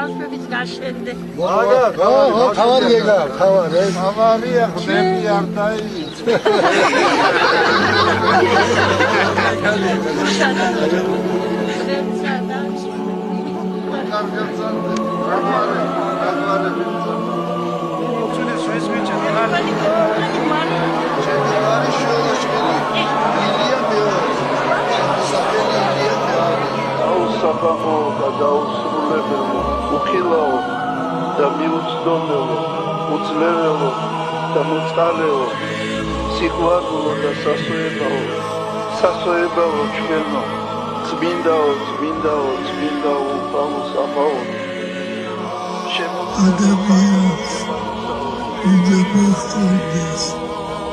ბავშვების გაშენდე. ხავარია, ხავარია. ხავარია, ხმები არ დაიწყე. საფაო და დაუსრულებელი, უხილაო და მიუწვდომელო, უძლეველო და მოწყალეო, სიყვარულო და სასოებაო ჩვენო, წმინდაო, წმინდაო, წმინდაო, უფალო საფაო. ადამიანს უნდა მოხდეს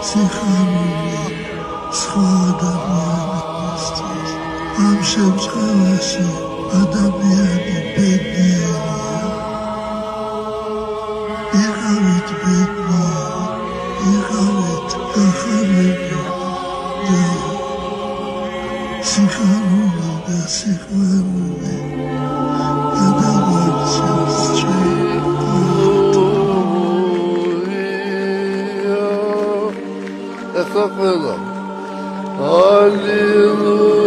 სიხარული სხვა ადამიანისთვის. ამ შემთხვევაში ადამიანი ბედნიერია. იყავით ბედნიერი, იყავით გახარებული და სიხარული და სიყვარული გადავარჩევს ჩვენ. Alleluia.